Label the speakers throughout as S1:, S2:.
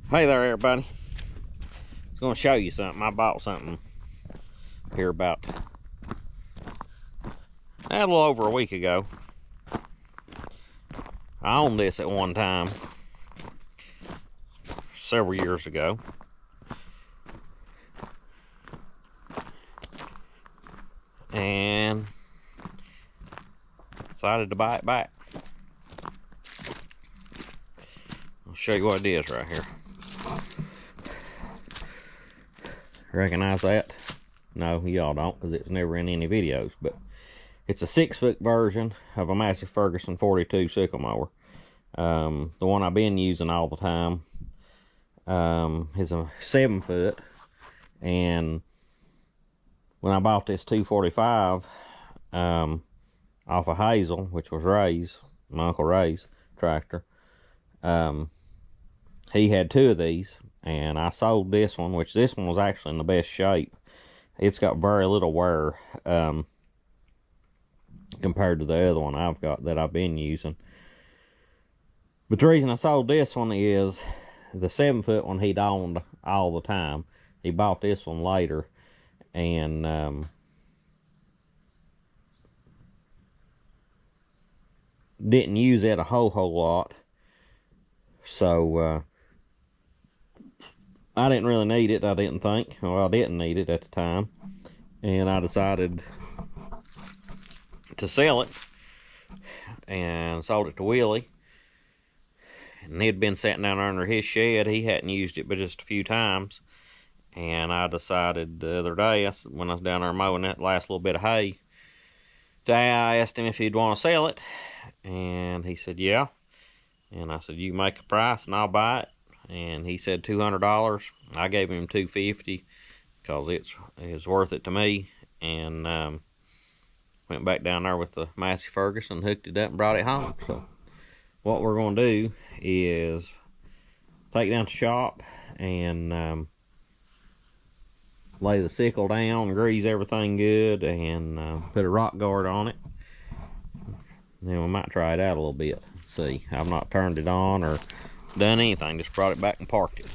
S1: Hey there, everybody. I was going to show you something. I bought something here about a little over a week ago. I owned this at one time several years ago. And decided to buy it back. I'll show you what it is right here. Recognize that? No, y'all don't, because it's never in any videos, but it's a 6-foot version of a Massey Ferguson 42 sickle mower. The one I've been using all the time is a 7-foot, and when I bought this 245 off of Hazel, which was Ray's, my Uncle Ray's tractor, he had 2 of these, and I sold this one, which this one was actually in the best shape. It's got very little wear compared to the other one I've got that I've been using. But the reason I sold this one is the 7-foot one he'd owned all the time. He bought this one later, and didn't use it a whole lot. So I didn't really need it, I didn't think. Well, I didn't need it at the time. And I decided to sell it, and sold it to Willie. And he'd been sitting down under his shed. He hadn't used it but just a few times. And I decided the other day, when I was down there mowing that last little bit of hay, I asked him if he'd want to sell it. And he said, yeah. And I said, you make a price and I'll buy it. And he said $200. I gave him $250 because it's worth it to me. And went back down there with the Massey Ferguson, hooked it up and brought it home. So what we're going to do is take it down to the shop and lay the sickle down, grease everything good, and put a rock guard on it. And then we might try it out a little bit. See, I've not turned it on or done anything, just brought it back and parked it.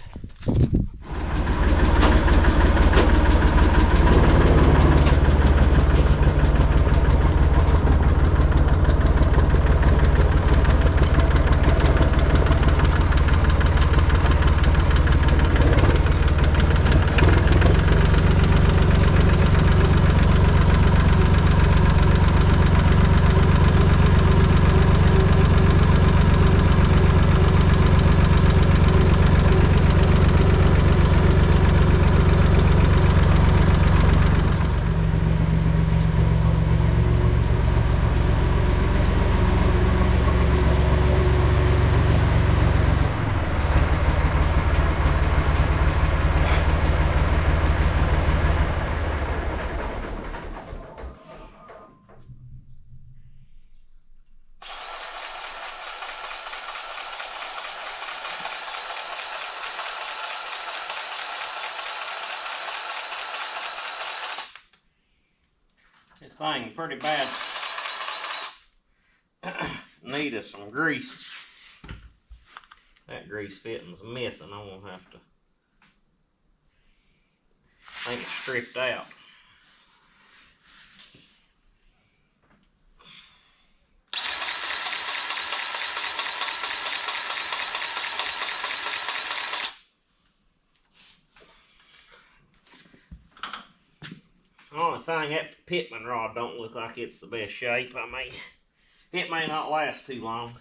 S1: This thing pretty bad needed some grease. That grease fitting's missing. I'm gonna have to, I think it's stripped out. The only thing, that pitman rod don't look like it's the best shape. I mean, it may not last too long.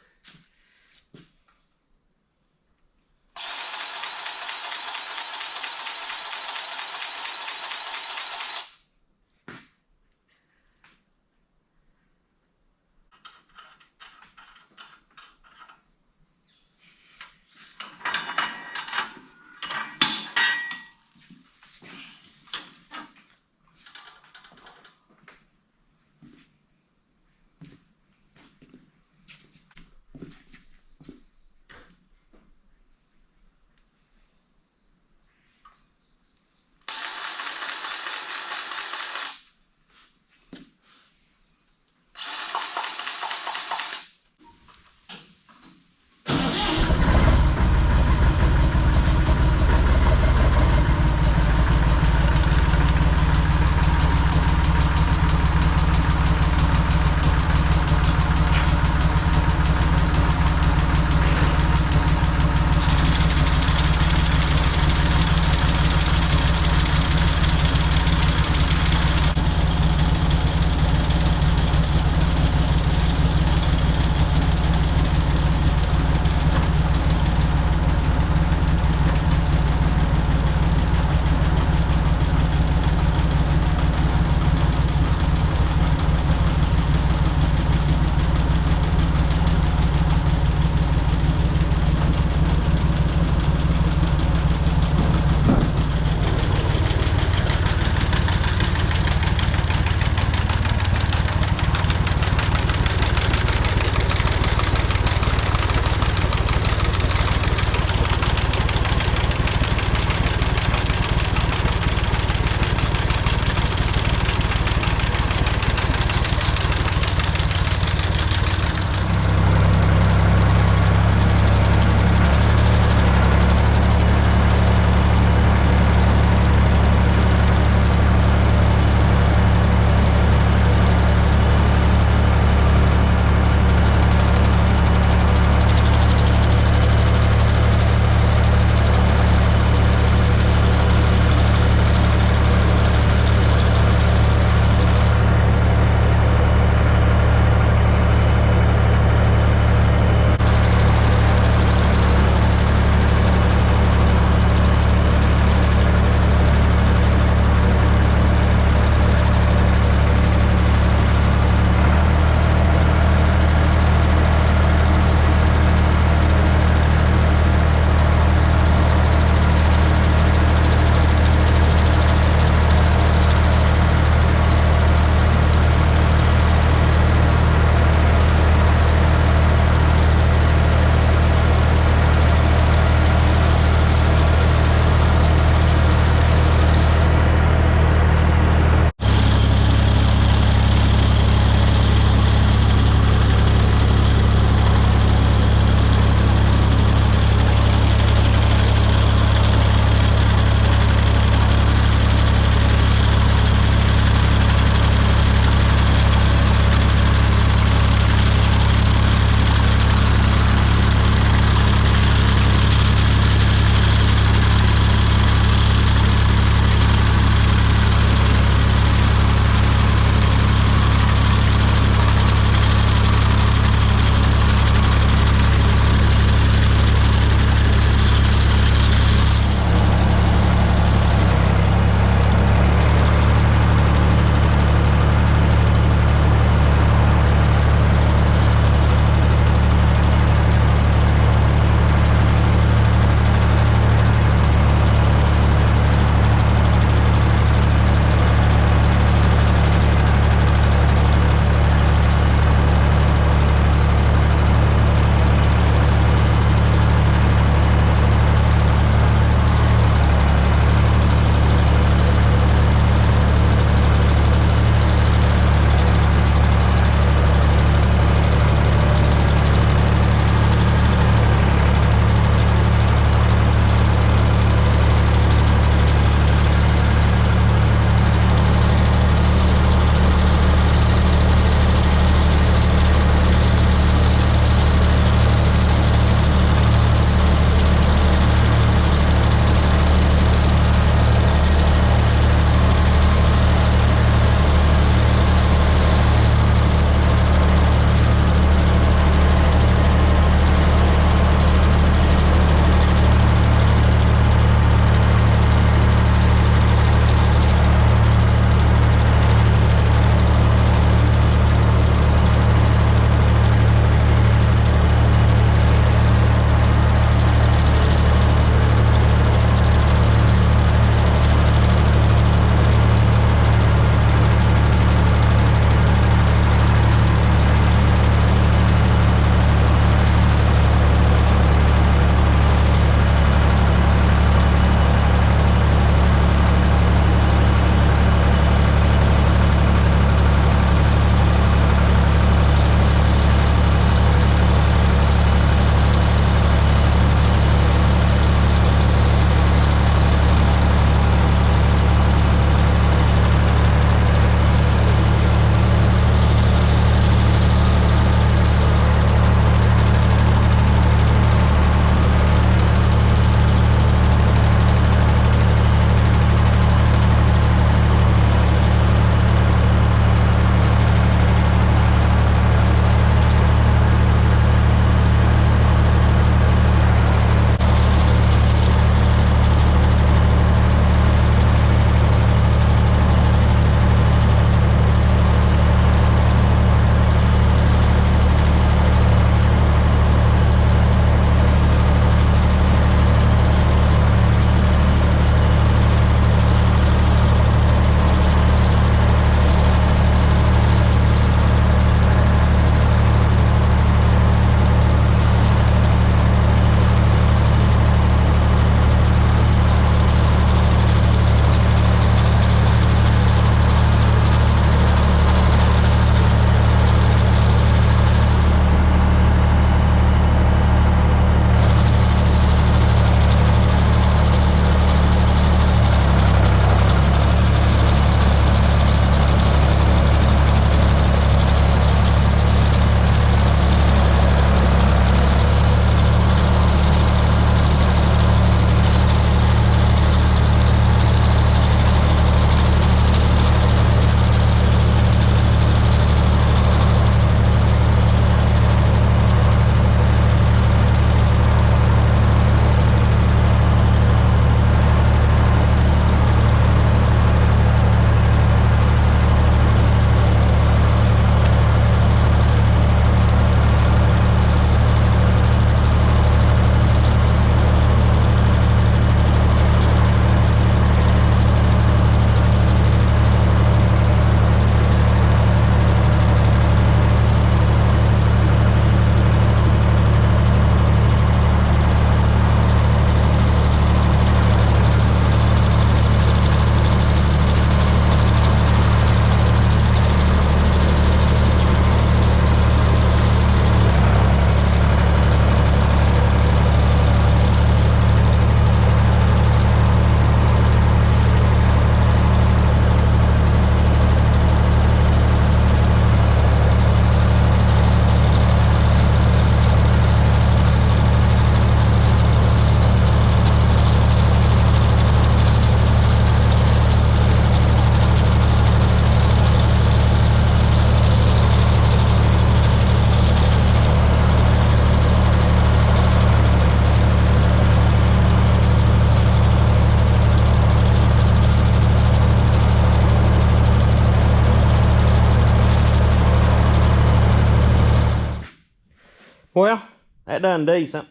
S1: Well, that done decent.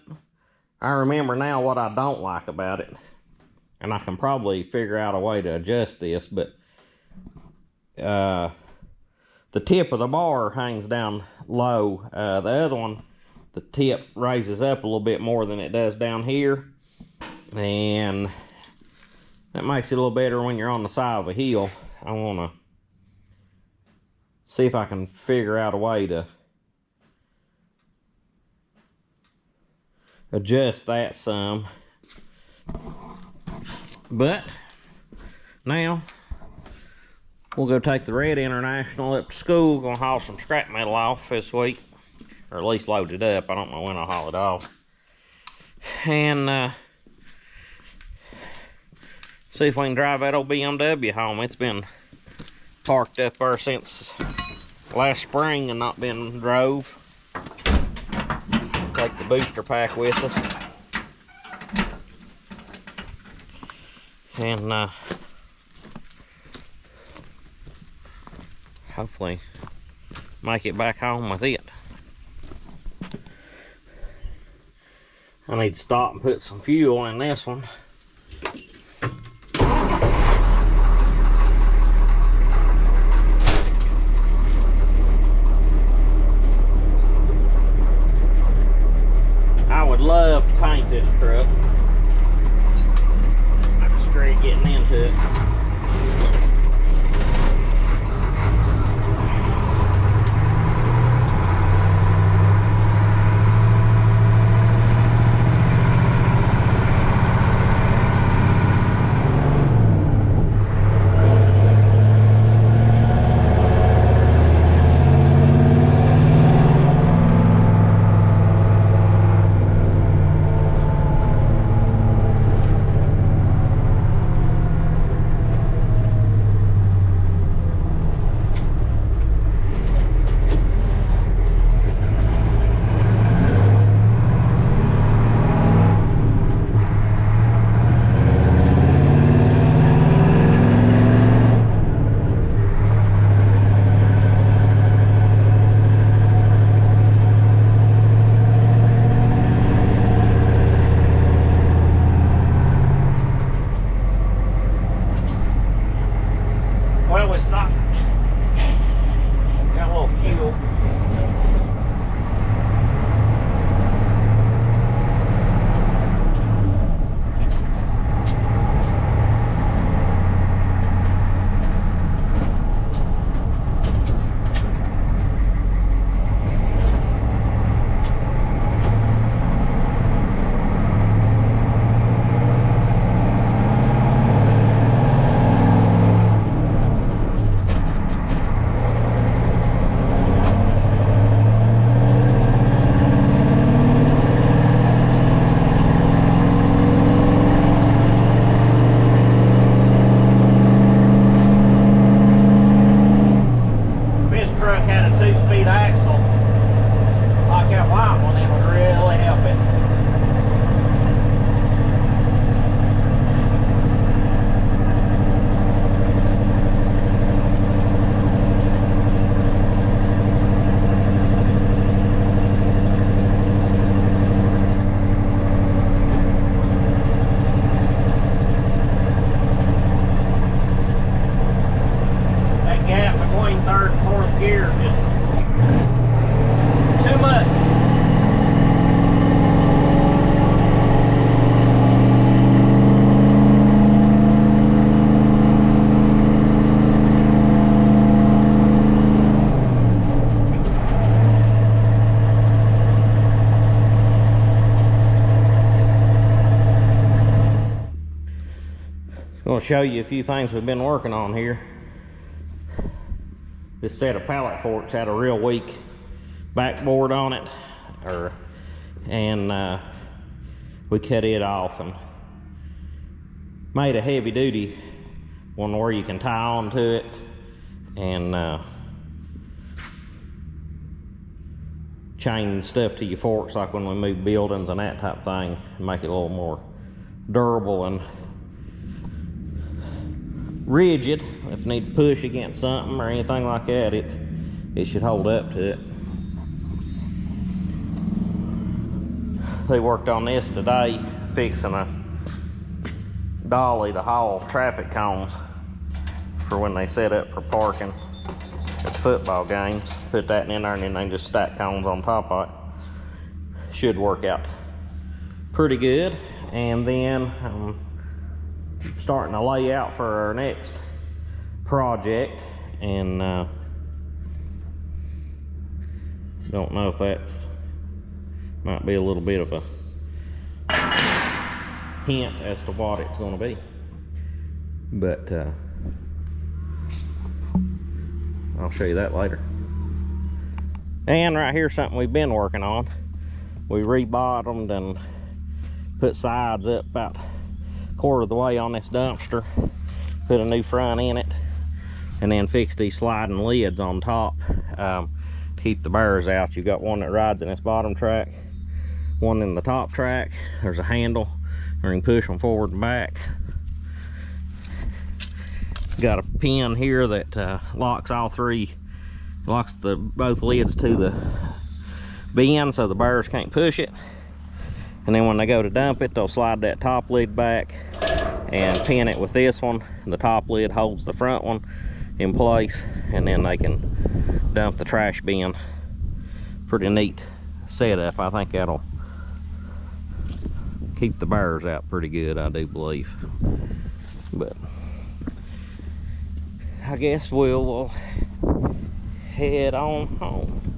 S1: I remember now what I don't like about it. And I can probably figure out a way to adjust this, but the tip of the bar hangs down low. The other one, the tip raises up a little bit more than it does down here. And that makes it a little better when you're on the side of a hill. I want to see if I can figure out a way to adjust that some. But now we'll go take the red International up to school. Gonna haul some scrap metal off this week, or at least load it up. I don't know when I'll haul it off. And see if we can drive that old BMW home. It's been parked up there since last spring and not been drove. Take the booster pack with us. And hopefully make it back home with it. I need to stop and put some fuel in this one. I would love to paint this truck. I'm just straight getting into it. Well, we stopped. Got a little fuel. I'll show you a few things we've been working on here. This set of pallet forks had a real weak backboard on it, and we cut it off and made a heavy duty one where you can tie on to it and chain stuff to your forks like when we move buildings and that type of thing, and make it a little more durable and rigid. If you need to push against something or anything like that, it should hold up to it. They worked on this today, fixing a dolly to haul traffic cones for when they set up for parking at the football games. Put that in there and then they just stack cones on top of it. Should work out pretty good. And then I'm starting to lay out for our next project, and don't know if that's might be a little bit of a hint as to what it's going to be, but I'll show you that later. And right here's something we've been working on. We rebottomed and put sides up about a quarter of the way on this dumpster, put a new front in it, and then fixed these sliding lids on top to keep the bears out. You've got one that rides in this bottom track, one in the top track. There's a handle where you can push them forward and back. Got a pin here that locks all three, locks both lids to the bin so the bears can't push it. And then when they go to dump it, they'll slide that top lid back and pin it with this one. The top lid holds the front one in place, and then they can dump the trash bin. Pretty neat setup. I think that'll keep the bears out pretty good, I do believe. But I guess we'll head on home.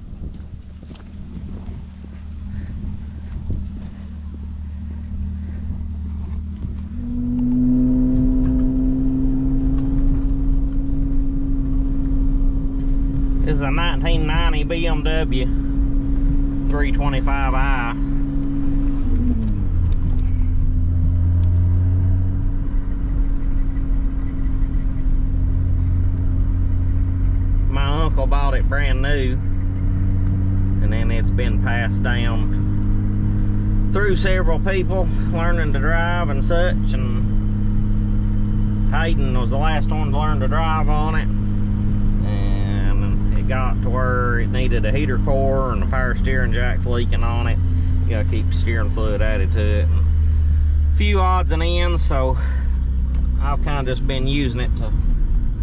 S1: This is a 1990 BMW 325i. My uncle bought it brand new, and then it's been passed down through several people learning to drive and such, and Hayden was the last one to learn to drive on it. Got to where it needed a heater core and the power steering jack's leaking on it. You gotta keep the steering fluid added to it, and a few odds and ends. So I've kind of just been using it to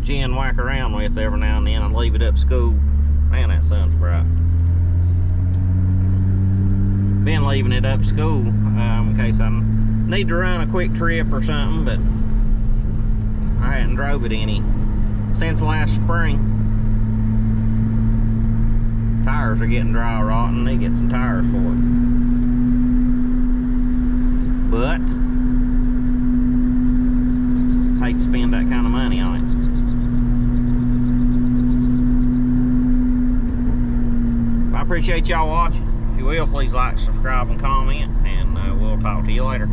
S1: gin whack around with every now and then and leave it up to school. Man, that sun's bright. Been leaving it up to school in case I need to run a quick trip or something, but I hadn't drove it any since last spring. Tires are getting dry rotten. They get some tires for it. But I hate to spend that kind of money on it. I appreciate y'all watching. If you will, please like, subscribe, and comment, and we'll talk to you later.